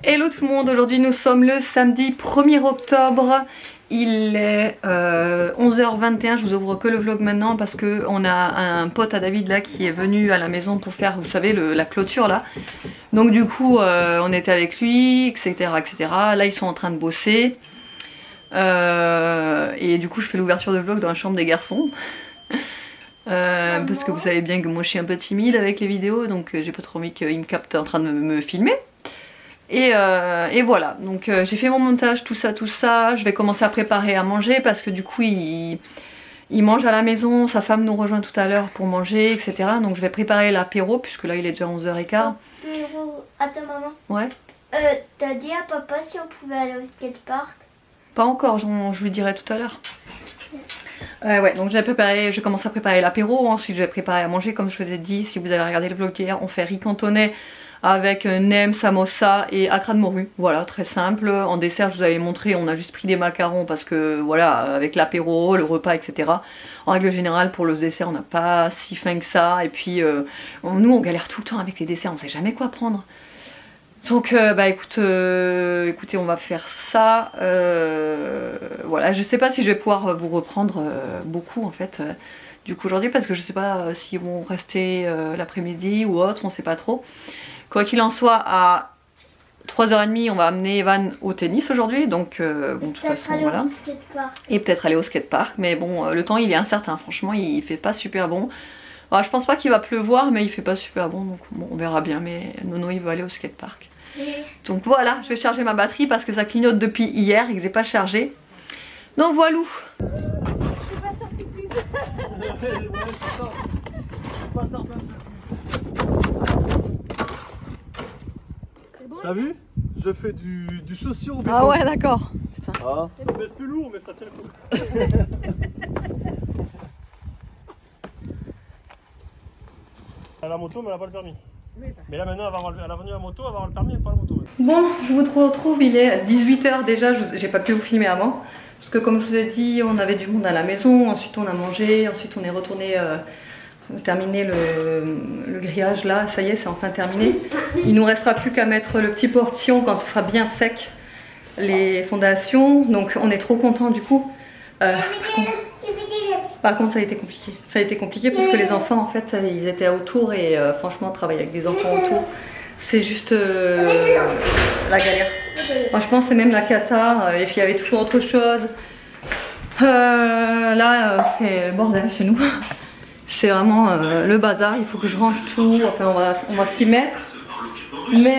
Hello tout le monde, aujourd'hui nous sommes le samedi 1er octobre. Il est 11h21, je vous ouvre que le vlog maintenant parce que on a un pote à David là qui est venu à la maison pour faire, vous savez, la clôture là. Donc du coup on était avec lui, etc., etc. Là ils sont en train de bosser. Et du coup je fais l'ouverture de vlog dans la chambre des garçons. Parce que vous savez bien que moi je suis un peu timide avec les vidéos, donc j'ai pas trop envie qu'ils me captent en train de me filmer. Et voilà, donc j'ai fait mon montage, tout ça, je vais commencer à préparer à manger parce que du coup il mange à la maison, sa femme nous rejoint tout à l'heure pour manger, etc. Donc je vais préparer l'apéro puisque là il est déjà 11h15. Attends maman. Ouais. T'as dit à papa si on pouvait aller au skatepark? Pas encore, je lui dirai tout à l'heure. Ouais, donc je commence à préparer l'apéro, ensuite je vais préparer à manger comme je vous ai dit. Si vous avez regardé le vlog hier, on fait riz cantonais avec nem, samosa et accra de morue. Voilà, très simple. En dessert, je vous avais montré, on a juste pris des macarons parce que voilà, avec l'apéro, le repas, etc. En règle générale, pour le dessert, on n'a pas si faim que ça. Et puis, nous, on galère tout le temps avec les desserts, on sait jamais quoi prendre. Donc, écoutez, on va faire ça. Voilà, je sais pas si je vais pouvoir vous reprendre beaucoup en fait. Du coup aujourd'hui parce que je sais pas s'ils vont rester l'après-midi ou autre, on sait pas trop. Quoi qu'il en soit, à 3h30 on va amener Evan au tennis aujourd'hui, donc bon de toute façon voilà. Et peut-être aller au skatepark, mais bon le temps il est incertain, franchement il fait pas super bon. Alors, je pense pas qu'il va pleuvoir mais il fait pas super bon, donc bon, on verra bien, mais Nono il veut aller au skatepark. Donc voilà, je vais charger ma batterie parce que ça clignote depuis hier et que j'ai pas chargé. Donc voilà. Je suis pas sortie plus. T'as vu? Je fais du chaussure au béton. Ah ouais d'accord. Ah. Ça peut être plus lourd mais ça tient le coup. Elle a la moto mais elle a pas le permis. Mais là maintenant elle a vendu la moto, elle va avoir le permis et pas la moto. Bon, je vous retrouve, il est 18h déjà, j'ai pas pu vous filmer avant. Parce que comme je vous ai dit, on avait du monde à la maison, ensuite on a mangé, ensuite on est retourné terminer le grillage là, ça y est, c'est enfin terminé. Il nous restera plus qu'à mettre le petit portillon quand ce sera bien sec, les fondations, donc on est trop content du coup. Par contre ça a été compliqué. Ça a été compliqué parce que les enfants en fait ils étaient autour et franchement travailler avec des enfants autour c'est juste la galère. Franchement c'est même la cata et puis il y avait toujours autre chose. Là c'est le bordel chez nous. C'est vraiment le bazar, il faut que je range tout, enfin on va s'y mettre. Mais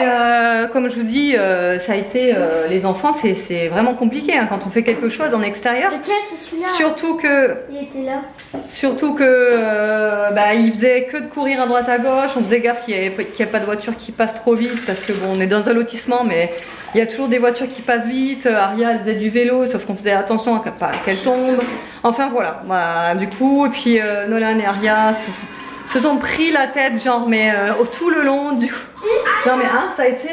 comme je vous dis, ça a été, les enfants c'est vraiment compliqué hein, quand on fait quelque chose en extérieur. Surtout que, ils faisaient que de courir à droite à gauche, on faisait gaffe qu'il n'y ait pas de voiture qui passe trop vite parce que bon on est dans un lotissement mais il y a toujours des voitures qui passent vite. Aria elle faisait du vélo sauf qu'on faisait attention qu'elle tombe. Enfin voilà, du coup, et puis Nolan et Aria se sont pris la tête genre mais tout le long du... Non mais ça a été...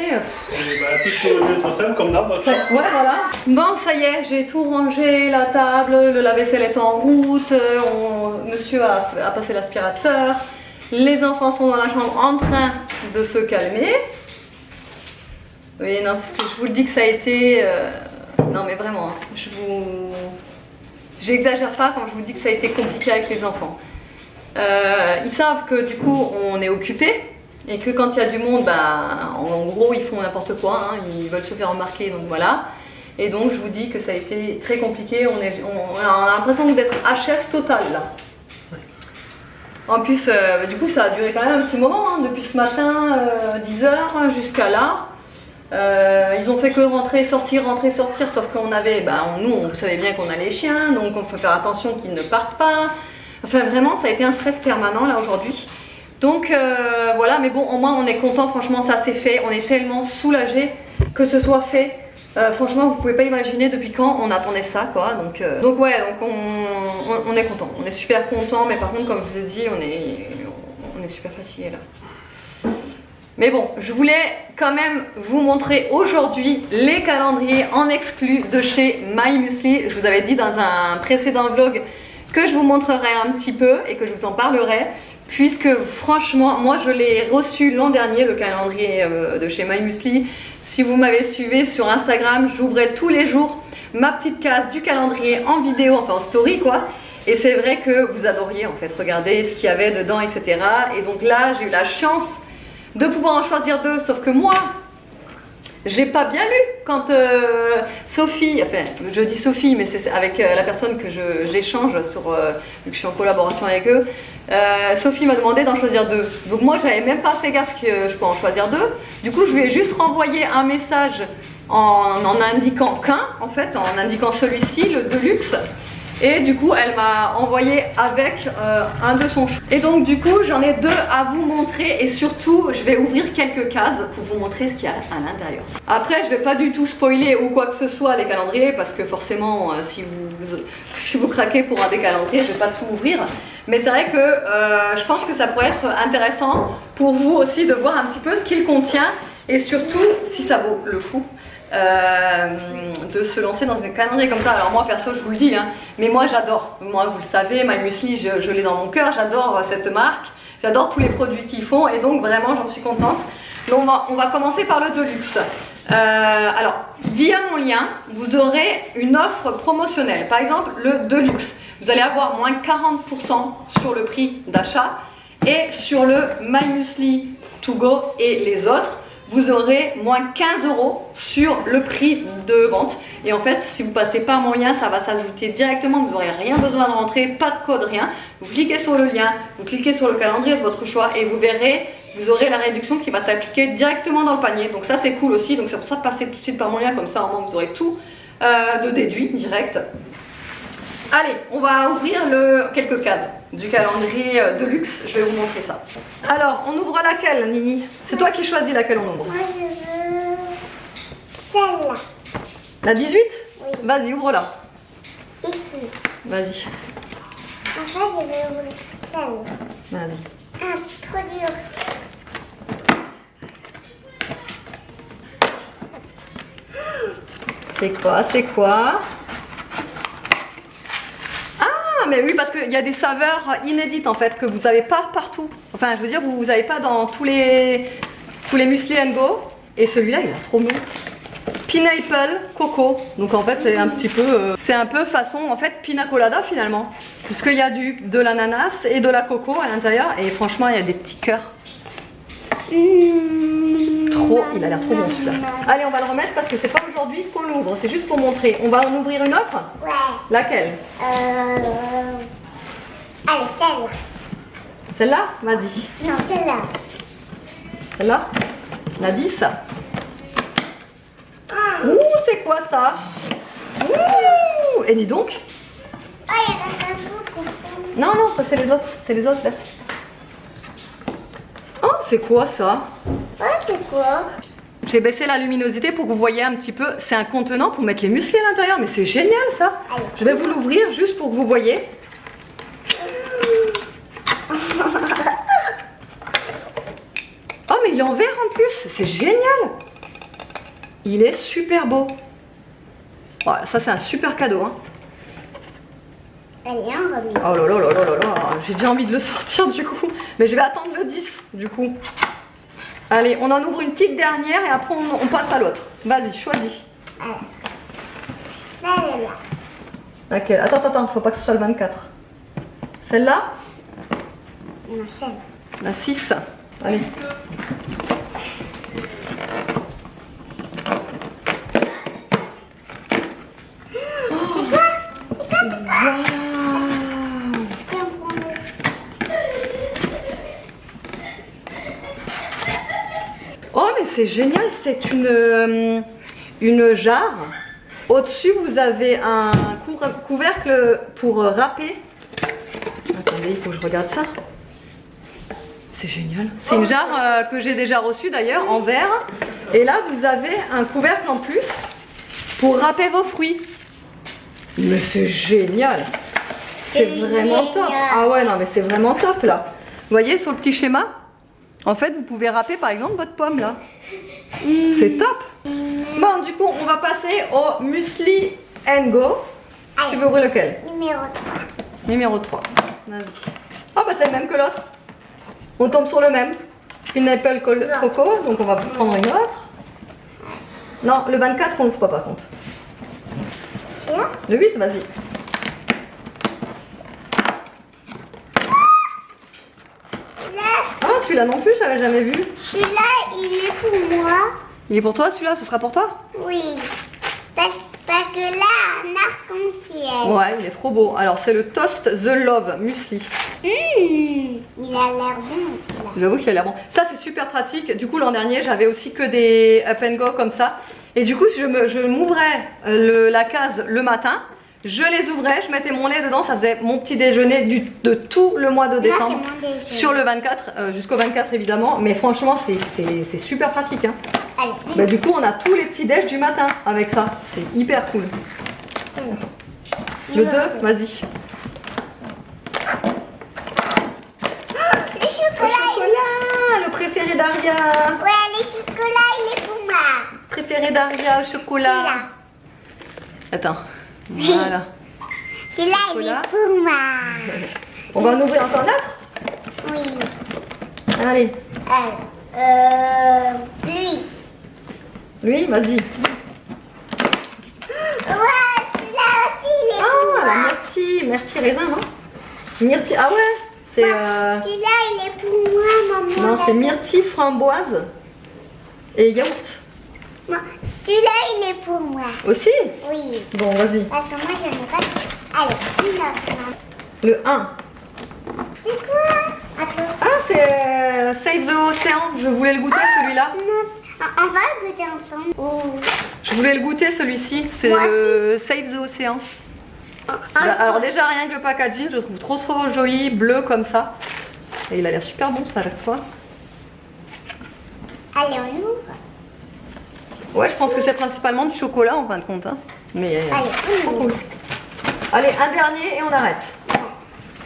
Tout pour le seul comme d'hab. Ouais voilà. Bon ça y est, j'ai tout rangé, la table, le lave-vaisselle est en route, monsieur a passé l'aspirateur, les enfants sont dans la chambre en train de se calmer. Oui non parce que je vous le dis que ça a été... Non mais vraiment, j'exagère pas quand je vous dis que ça a été compliqué avec les enfants. Ils savent que du coup on est occupé et que quand il y a du monde, en gros ils font n'importe quoi, hein, ils veulent se faire remarquer, donc voilà. Et donc je vous dis que ça a été très compliqué, on a l'impression d'être HS total là. En plus du coup ça a duré quand même un petit moment, hein, depuis ce matin 10h jusqu'à là. Ils ont fait que rentrer, sortir, sauf qu'on avait, vous savez bien qu'on a les chiens, donc on faut faire attention qu'ils ne partent pas. Enfin vraiment ça a été un stress permanent là aujourd'hui. Donc voilà, mais bon au moins on est content, franchement ça s'est fait, on est tellement soulagés que ce soit fait. Franchement vous pouvez pas imaginer depuis quand on attendait ça quoi. Donc on est content, on est super content, mais par contre comme je vous ai dit on est super fatigué là. Mais bon, je voulais quand même vous montrer aujourd'hui les calendriers en exclu de chez My Muesli. Je vous avais dit dans un précédent vlog que je vous montrerai un petit peu et que je vous en parlerai, puisque franchement, moi je l'ai reçu l'an dernier, le calendrier de chez My Muesli. si vous m'avez suivi sur Instagram, j'ouvrais tous les jours ma petite case du calendrier en vidéo, enfin en story quoi. Et c'est vrai que vous adoriez en fait regarder ce qu'il y avait dedans, etc. Et donc là, j'ai eu la chance de pouvoir en choisir 2, sauf que moi, j'ai pas bien lu quand Sophie, enfin je dis Sophie, mais c'est avec la personne que j'échange sur, vu que je suis en collaboration avec eux, Sophie m'a demandé d'en choisir 2. Donc moi j'avais même pas fait gaffe que je peux en choisir 2. Du coup je lui ai juste renvoyé un message en indiquant qu'un, en fait, en indiquant celui-ci, le Deluxe. Et du coup elle m'a envoyé avec un de son choix. Et donc du coup j'en ai 2 à vous montrer et surtout je vais ouvrir quelques cases pour vous montrer ce qu'il y a à l'intérieur. Après je vais pas du tout spoiler ou quoi que ce soit les calendriers parce que forcément si vous craquez pour un des calendriers je vais pas tout ouvrir. Mais c'est vrai que je pense que ça pourrait être intéressant pour vous aussi de voir un petit peu ce qu'il contient et surtout si ça vaut le coup. De se lancer dans un calendrier comme ça. Alors moi perso je vous le dis, hein, mais moi j'adore, moi vous le savez, My Muesli je l'ai dans mon cœur, j'adore cette marque, j'adore tous les produits qu'ils font et donc vraiment j'en suis contente. Donc on va commencer par le Deluxe. Alors via mon lien vous aurez une offre promotionnelle, par exemple le Deluxe, vous allez avoir moins 40% sur le prix d'achat et sur le My Muesli To Go et les autres vous aurez moins 15 € sur le prix de vente. Et en fait, si vous passez par mon lien, ça va s'ajouter directement. Vous n'aurez rien besoin de rentrer, pas de code, rien. Vous cliquez sur le lien, vous cliquez sur le calendrier de votre choix et vous verrez, vous aurez la réduction qui va s'appliquer directement dans le panier. Donc ça, c'est cool aussi. Donc c'est pour ça de passer tout de suite par mon lien, comme ça, au moins vous aurez tout de déduit direct. Allez, on va ouvrir quelques cases du calendrier Deluxe. Je vais vous montrer ça. Alors, on ouvre laquelle, Nini? C'est toi qui choisis laquelle on ouvre. Moi, je veux celle-là. La 18? Oui. Vas-y, ouvre-la. Ici. Vas-y. En fait, je vais ouvrir celle-là. Vas-y. Ah, c'est trop dur. C'est quoi? C'est quoi? Ah, mais oui, parce qu'il y a des saveurs inédites en fait que vous n'avez pas partout. Enfin, je veux dire, vous n'avez pas dans tous les Muesli Go. Et celui-là, il est trop bon. Pineapple coco. Donc en fait, c'est un petit peu, c'est un peu façon en fait pina colada finalement, puisqu'il y a de l'ananas et de la coco à l'intérieur. Et franchement, il y a des petits cœurs. Trop, il a l'air trop bon celui-là. Allez, on va le remettre parce que c'est pas aujourd'hui qu'on l'ouvre, c'est juste pour montrer. On va en ouvrir une autre? Ouais. Laquelle? Allez, celle-là. Celle-là? Vas-y. Non, celle-là. Celle-là? La 10. Ah. Ouh, c'est quoi ça? Ouh. Et dis donc. Oh, il y a un peu. Non, non, ça c'est les autres. C'est les autres, laisse. Oh, c'est quoi ça? Oh, c'est quoi? J'ai baissé la luminosité pour que vous voyez un petit peu. C'est un contenant pour mettre les muesli à l'intérieur, mais c'est génial ça. Allez. Je vais vous l'ouvrir juste pour que vous voyez. Oh, mais il est en verre en plus. C'est génial. Il est super beau. Voilà, ça c'est un super cadeau. Hein. Allez, on remet. Oh là là là là là là. J'ai déjà envie de le sortir du coup. Mais je vais attendre le 10 du coup. Allez, on en ouvre une petite dernière et après on passe à l'autre. Vas-y, choisis. Alors, celle-là. Laquelle? Attends, faut pas que ce soit le 24. Celle-là? Non, celle-là. La 6. Allez. Oh mais c'est génial, c'est une jarre. Au-dessus vous avez un couvercle pour râper. Attendez, il faut que je regarde ça. C'est génial. C'est une jarre que j'ai déjà reçue d'ailleurs en verre. Et là vous avez un couvercle en plus pour râper vos fruits. Mais c'est génial. C'est vraiment top. Ah ouais, non mais c'est vraiment top là. Vous voyez sur le petit schéma? En fait, vous pouvez râper par exemple votre pomme là. C'est top. Bon, du coup, on va passer au Muesli Go. Tu veux ouvrir lequel? Numéro 3. Numéro 3. Vas-y. Ah bah c'est le même que l'autre. On tombe sur le même. Pineapple coco, donc on va prendre une autre. Non, le 24, on l'ouvre pas par contre. Et là, Le 8, vas-y. Ah, celui-là non plus, j'avais jamais vu. celui-là, il est pour moi. Il est pour toi celui-là, ce sera pour toi? Oui. Parce que là, un arc-en-ciel. Ouais, il est trop beau. Alors, c'est le Toast The Love Muesli. Il a l'air bon. Là. J'avoue qu'il a l'air bon. Ça, c'est super pratique. Du coup, l'an dernier, j'avais aussi que des Up and Go comme ça. Et du coup, si je m'ouvrais la case le matin, je les ouvrais, je mettais mon lait dedans. Ça faisait mon petit déjeuner de tout le mois de décembre. Moi, c'est mon déjeuner. Sur le 24, jusqu'au 24 évidemment. Mais franchement, c'est super pratique. Hein. Allez, Bah, du coup, on a tous les petits déj du matin avec ça. C'est hyper cool. Le 2, vas-y. les chocolats. Le préféré d'Aria. Ouais, les chocolats, il est pour moi. Préféré d'Aria au chocolat. Celui-là. Attends. Voilà. Celui-là, il Chocolat. est pour moi. On va en ouvrir encore d'autres? Oui. Allez. Lui. Lui, vas-y. Ouais, celui-là aussi, il est pour Ah, la moi. myrtille. Myrtille raisin, non? Myrtille. Ah ouais. C'est. Celui-là, il est pour moi, maman. Non, c'est myrtille, framboise et yaourt. Moi, celui-là, il est pour moi. Aussi? Oui. Bon, vas-y. Parce que moi, je n'ai pas. Allez, une autre. Le 1. C'est quoi? Attends. Ah, c'est Save the Ocean. Je voulais le goûter celui-là. Non, on va le goûter ensemble. Oh. Je voulais le goûter celui-ci. C'est Moi le Save the Ocean. Alors déjà rien que le packaging, je le trouve trop joli, bleu comme ça. Et il a l'air super bon ça à chaque fois. Allez, on ouvre. Ouais, je pense que c'est principalement du chocolat en fin de compte. Hein. Mais Allez, trop on cool. ouvre. Allez, un dernier et on arrête.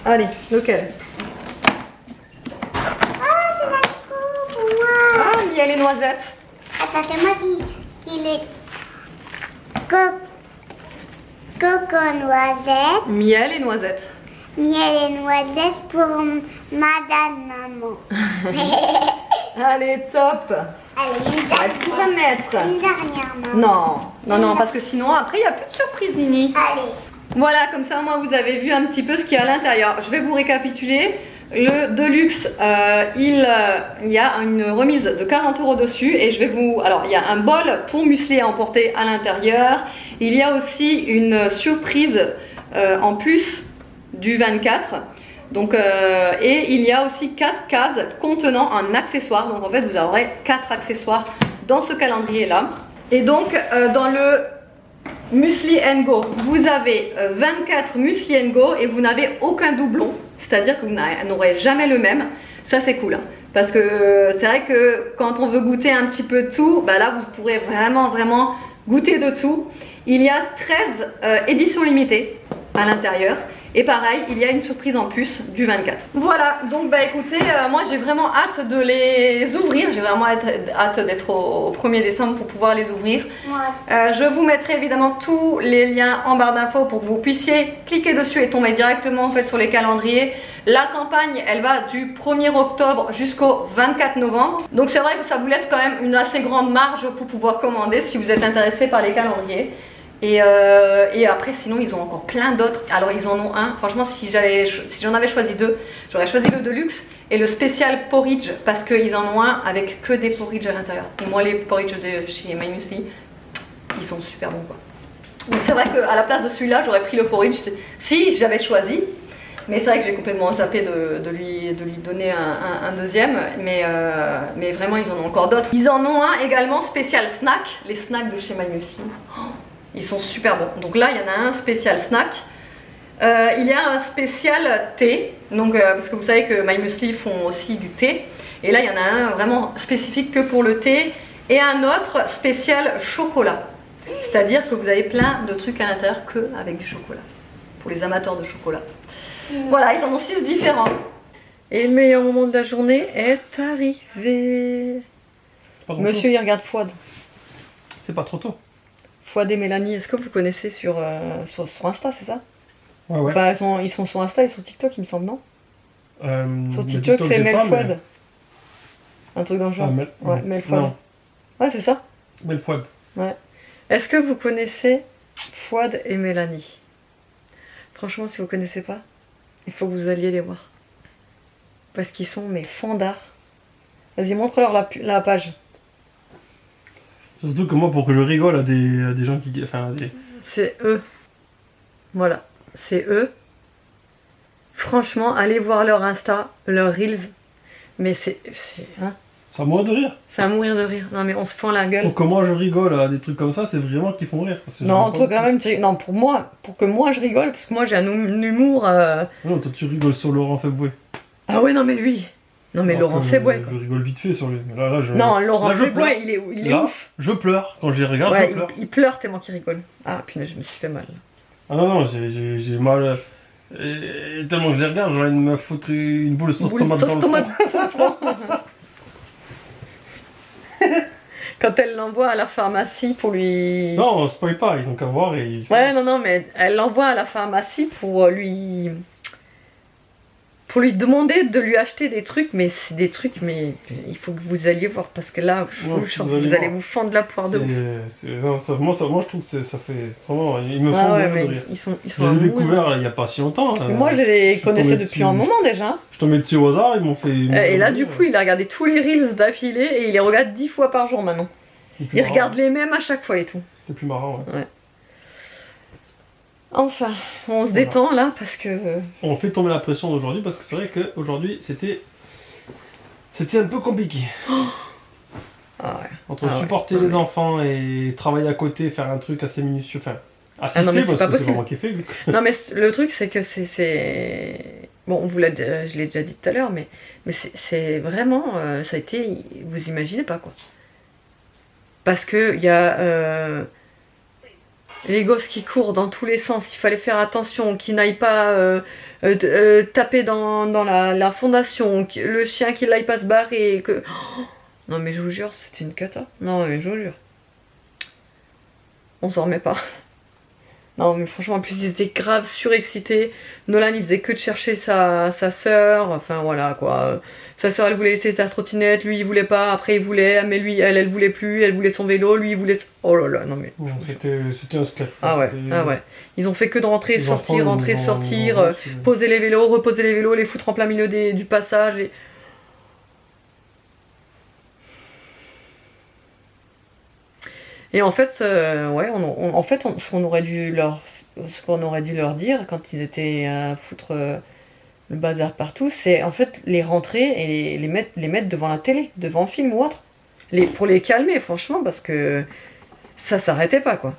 Allez, lequel? Ah, c'est la coupe pour moi. Ah, miel et noisettes. Attends, c'est moi qui l'ai. Coco noisette, Miel et noisettes. miel et noisette pour Madame Maman. Allez, top. Allez, une On va tout dernière. remettre. Une dernière, maman. Non, parce que sinon après il n'y a plus de surprise, Nini. Allez. Voilà, comme ça, moi, vous avez vu un petit peu ce qu'il y a à l'intérieur. Je vais vous récapituler. Le Deluxe, il y a une remise de 40 € dessus. Et je vais vous... Alors, il y a un bol pour muesli à emporter à l'intérieur. Il y a aussi une surprise en plus du 24. Donc, et il y a aussi 4 cases contenant un accessoire. Donc, en fait, vous aurez 4 accessoires dans ce calendrier-là. Et donc, dans le Muesli & Go, vous avez 24 Muesli & Go et vous n'avez aucun doublon, c'est-à-dire que vous n'aurez jamais le même. Ça c'est cool, hein, parce que c'est vrai que quand on veut goûter un petit peu tout, bah là vous pourrez vraiment goûter de tout. Il y a 13 éditions limitées à l'intérieur. Et pareil, il y a une surprise en plus du 24. Voilà, donc bah écoutez, moi j'ai vraiment hâte de les ouvrir. J'ai vraiment hâte d'être au 1er décembre pour pouvoir les ouvrir. Moi aussi. Je vous mettrai évidemment tous les liens en barre d'infos pour que vous puissiez cliquer dessus et tomber directement en fait sur les calendriers. La campagne, elle va du 1er octobre jusqu'au 24 novembre. Donc c'est vrai que ça vous laisse quand même une assez grande marge pour pouvoir commander si vous êtes intéressé par les calendriers. Et après sinon ils ont encore plein d'autres. Alors ils en ont un, franchement si j'en avais choisi deux, j'aurais choisi le Deluxe et le spécial porridge parce qu'ils en ont un avec que des porridge à l'intérieur. Et moi les porridge de chez My Muesli, ils sont super bons quoi. Donc c'est vrai qu'à la place de celui-là j'aurais pris le porridge si j'avais choisi. Mais c'est vrai que j'ai complètement zappé de lui donner un deuxième. Mais vraiment ils en ont encore d'autres. Ils en ont un également spécial snack, les snacks de chez My Muesli. Oh, ils sont super bons. Donc là, il y en a un spécial snack. Il y a un spécial thé. Donc, parce que vous savez que My Muesli font aussi du thé. Et là, il y en a un vraiment spécifique que pour le thé. Et un autre spécial chocolat. C'est-à-dire que vous avez plein de trucs à l'intérieur que avec du chocolat. Pour les amateurs de chocolat. Voilà, ils en ont 6 différents. Et le meilleur moment de la journée est arrivé. Monsieur, il regarde Fouad. C'est pas trop tôt. Fouad et Mélanie, est-ce que vous connaissez sur Insta, c'est ça? Ouais. Enfin, ils sont sur Insta et sur TikTok, il me semble, non? Sur le TikTok, c'est j'ai Mel pas, Fouad. mais- Un truc dans le genre. Ah, Ouais, Mel Fouad. Non, Ouais, c'est ça? Mel Fouad. Ouais. Est-ce que vous connaissez Fouad et Mélanie? Franchement, si vous connaissez pas, il faut que vous alliez les voir. Parce qu'ils sont mes fandards. Vas-y, montre-leur la page. Surtout que moi, pour que je rigole à des gens qui... Enfin, C'est eux. Voilà, c'est eux. Franchement, allez voir leur Insta, leurs Reels. Mais hein, ça me de rire. c'est à mourir de rire. Non mais on se fend la gueule. Pour que moi je rigole à des trucs comme ça, c'est vraiment qu'ils font rire. Parce que Non, toi quand même, non, pour que moi je rigole, parce que moi j'ai un humour... Non, toi tu rigoles sur Laurent Febvoué. Ah ouais, non mais lui. Non mais Laurent Febvoué, quoi. Je rigole vite fait sur lui. Mais là, Non, Laurent je Febvoué, il est là, ouf. Je pleure. Quand je les regarde, Ouais, je pleure. il pleure tellement qu'il rigole. Ah punaise, je me suis fait mal. Ah non, j'ai mal. Et tellement que je les regarde, j'ai envie de me foutre une boule de sauce tomate dans le front. Quand elle l'envoie à la pharmacie pour lui... Non, on spoil pas, ils ont qu'à voir et... Ouais, non, mais elle l'envoie à la pharmacie pour lui demander de lui acheter des trucs, mais c'est des trucs, mais il faut que vous alliez voir, parce que là, vous allez vous fendre la poire de ouf. Moi, je trouve que ça fait... Vraiment, ils me font ouais, de rire. Ils sont je les ai découverts là, il n'y a pas si longtemps. Moi, je les connaissais depuis un moment déjà. Je tombais dessus au hasard, ils m'ont fait... Et là, du coup, il a regardé tous les Reels d'affilée, et il les regarde 10 fois par jour maintenant. Il regarde les mêmes à chaque fois et tout. C'est plus marrant, ouais. Enfin, on se détend là parce que... On fait tomber la pression d'aujourd'hui parce que c'est vrai qu'aujourd'hui c'était un peu compliqué. Ah ouais. Entre supporter les enfants et travailler à côté, faire un truc assez minutieux, enfin assister non, mais parce pas que c'est vraiment kiffé. Non mais le truc c'est que c'est... Bon, je l'ai déjà dit tout à l'heure, mais c'est vraiment... ça a été... Vous imaginez pas quoi. Parce que il y a... les gosses qui courent dans tous les sens, il fallait faire attention, qu'ils n'aillent pas taper dans la fondation, le chien qui n'aille pas se barrer. Que... Oh non mais je vous jure, c'était une cata. Non mais je vous jure. On s'en remet pas. Non mais franchement, en plus ils étaient grave surexcités. Nolan il faisait que de chercher sa soeur, enfin voilà quoi. Sa soeur elle voulait essayer sa trottinette, lui il voulait pas, après il voulait, mais lui elle voulait plus, elle voulait son vélo, lui il voulait... Oh là là, non mais... C'était un sketch. Ah ouais. Ils ont fait que de rentrer, sortir, poser les vélos, reposer les vélos, les foutre en plein milieu du passage. Et en fait, ce qu'on aurait dû leur dire quand ils étaient à foutre le bazar partout, c'est en fait les rentrer et les mettre devant la télé, devant un film ou autre. Pour les calmer, franchement, parce que ça s'arrêtait pas, quoi.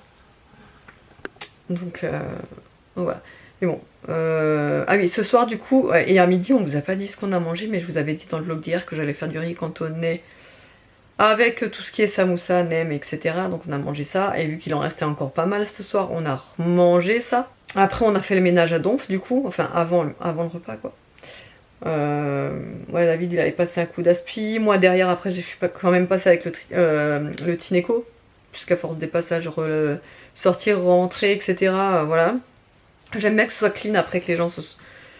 Donc, voilà. Mais bon. Ah oui, ce soir, du coup, et à midi, on vous a pas dit ce qu'on a mangé, mais je vous avais dit dans le vlog d'hier que j'allais faire du riz cantonais avec tout ce qui est samoussa, nem, etc. Donc on a mangé ça, et vu qu'il en restait encore pas mal ce soir, on a remangé ça. Après on a fait le ménage à Donf du coup, enfin avant le repas quoi. Ouais, David il avait passé un coup d'aspi, moi derrière après je suis quand même passée avec le Tineco, puisqu'à force des passages, sortir, rentrer, etc. Voilà. J'aime bien que ce soit clean après que les gens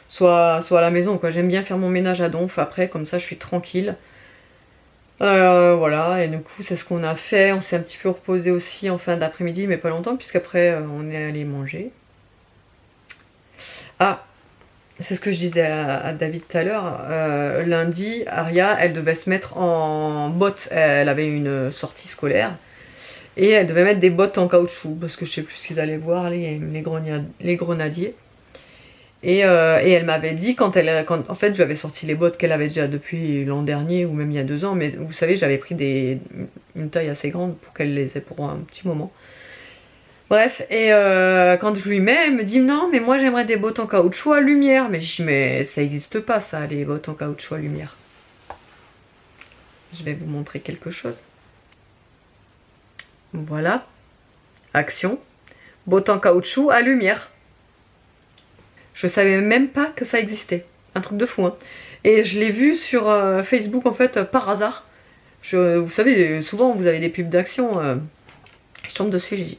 soient à la maison quoi. J'aime bien faire mon ménage à Donf après, comme ça je suis tranquille. Voilà, et du coup c'est ce qu'on a fait. On s'est un petit peu reposé aussi en fin d'après-midi, mais pas longtemps, puisqu'après on est allé manger. Ah, c'est ce que je disais à David tout à l'heure. Lundi, Aria, elle devait se mettre en bottes. Elle avait une sortie scolaire. Et elle devait mettre des bottes en caoutchouc, parce que je sais plus ce qu'ils allaient voir, les grenadiers. Et elle m'avait dit, quand en fait je lui avais sorti les bottes qu'elle avait déjà depuis l'an dernier, ou même il y a 2 ans, mais vous savez, j'avais pris une taille assez grande pour qu'elle les ait pour un petit moment. Bref, et quand je lui mets, elle me dit non, mais moi j'aimerais des bottes en caoutchouc à lumière. Mais je dis, mais ça n'existe pas ça, les bottes en caoutchouc à lumière. Je vais vous montrer quelque chose. Voilà, action, bottes en caoutchouc à lumière. Je savais même pas que ça existait. Un truc de fou, hein. Et je l'ai vu sur Facebook, en fait, par hasard. Vous savez, souvent, vous avez des pubs d'action. Je tombe dessus, j'ai dit...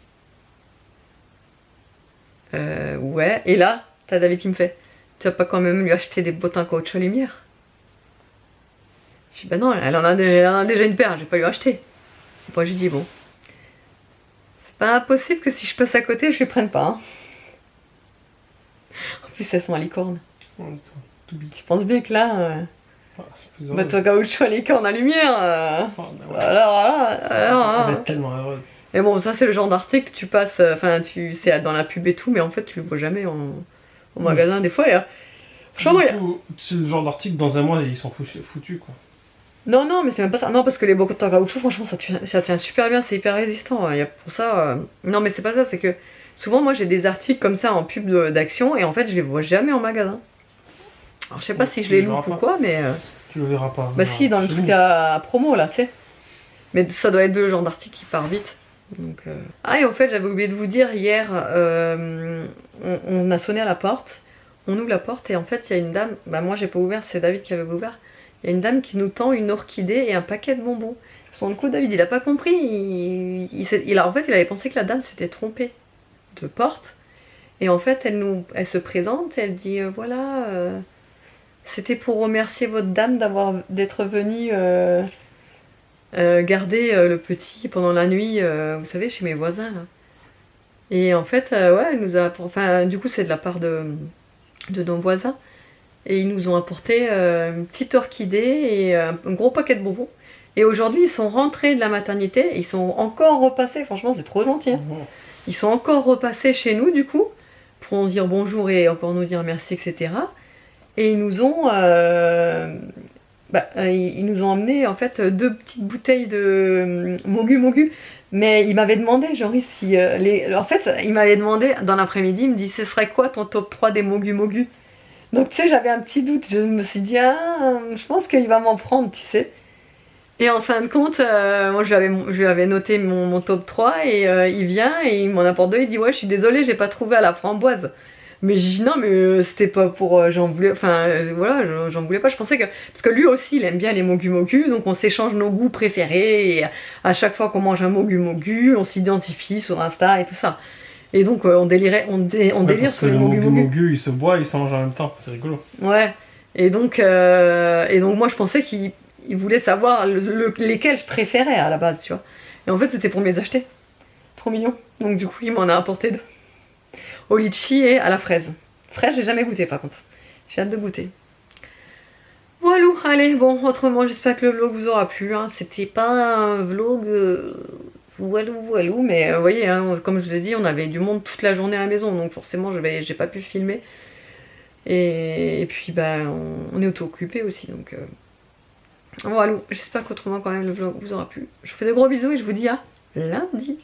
ouais. Et là, t'as David qui me fait... Tu vas pas quand même lui acheter des bottes en caoutchouc à lumière? Je dis, bah non, elle en a déjà une paire, je vais pas lui acheter. Moi, j'ai dit, bon... pas impossible que si je passe à côté, je les prenne pas. Hein. En plus, elles sont à licorne. Tout big. Tu penses bien que là, Ah, je suis plus bateau à caoutchouc à licorne à lumière. Oh, ouais. Alors, Elle est tellement heureuse. Et bon, ça c'est le genre d'article que tu passes, enfin c'est dans la pub et tout, mais en fait tu le vois jamais au magasin. Des fois, franchement, Du coup, c'est le genre d'article, dans un mois, ils sont foutus quoi. non, mais c'est même pas ça. Non, parce que les bateaux à caoutchouc, franchement, ça tient super bien, c'est hyper résistant. Il y a pour ça. Non, mais c'est pas ça, c'est que souvent moi j'ai des articles comme ça en pub d'action et en fait je les vois jamais en magasin. Alors je sais pas si je les loupe ou quoi, mais. Tu le verras pas. Bah si, dans le truc à promo là, tu sais. Mais ça doit être le genre d'article qui part vite. Donc, Ah, et en fait, j'avais oublié de vous dire, hier, on a sonné à la porte. On ouvre la porte et en fait, il y a une dame. Bah, moi, j'ai pas ouvert, c'est David qui avait ouvert. Il y a une dame qui nous tend une orchidée et un paquet de bonbons. Sur le coup, David, il a pas compris. En fait, il avait pensé que la dame s'était trompée de porte. Et en fait, elle se présente et elle dit voilà, c'était pour remercier votre dame d'être venue. Garder le petit pendant la nuit, vous savez, chez mes voisins là. Et en fait, ouais, elle nous a, enfin, du coup, c'est de la part de nos voisins. Et ils nous ont apporté une petite orchidée et un gros paquet de bonbons. Et aujourd'hui, ils sont rentrés de la maternité et ils sont encore repassés. Franchement, c'est trop gentil. Hein. Ils sont encore repassés chez nous, du coup, pour nous dire bonjour et encore nous dire merci, etc. Et ils nous ont ils nous ont emmené en fait 2 petites bouteilles de Mogu Mogu, mais il m'avait demandé, genre ici, en fait, il m'avait demandé dans l'après-midi, il me dit ce serait quoi ton top 3 des Mogu Mogu? Donc tu sais, j'avais un petit doute, je me suis dit, je pense qu'il va m'en prendre, tu sais. Et en fin de compte, moi je lui avais noté mon top 3 et il vient et il m'en apporte 2, il dit ouais, je suis désolée, j'ai pas trouvé à la framboise. Mais j'ai dit non, mais c'était pas pour. J'en voulais. Enfin, voilà, j'en voulais pas. Je pensais que. Parce que lui aussi, il aime bien les Mogu Mogu, donc on s'échange nos goûts préférés. Et à chaque fois qu'on mange un Mogu Mogu, on s'identifie sur Insta et tout ça. Et donc, on délire sur les Mogu Mogu. Il se boit, il se mange en même temps. C'est rigolo. Ouais. Et donc, moi, je pensais qu'il voulait savoir lesquels je préférais à la base, tu vois. Et en fait, c'était pour me les acheter. Trop mignon. Donc, du coup, il m'en a apporté 2. Au litchi et à la fraise. Fraise, j'ai jamais goûté par contre. J'ai hâte de goûter. Voilà, allez, bon, autrement, j'espère que le vlog vous aura plu. Hein. C'était pas un vlog voilou, mais vous voyez, hein, comme je vous ai dit, on avait du monde toute la journée à la maison, donc forcément, j'ai pas pu filmer. Et puis, on est auto-occupé aussi, donc voilà, j'espère qu'autrement, quand même, le vlog vous aura plu. Je vous fais de gros bisous et je vous dis à lundi.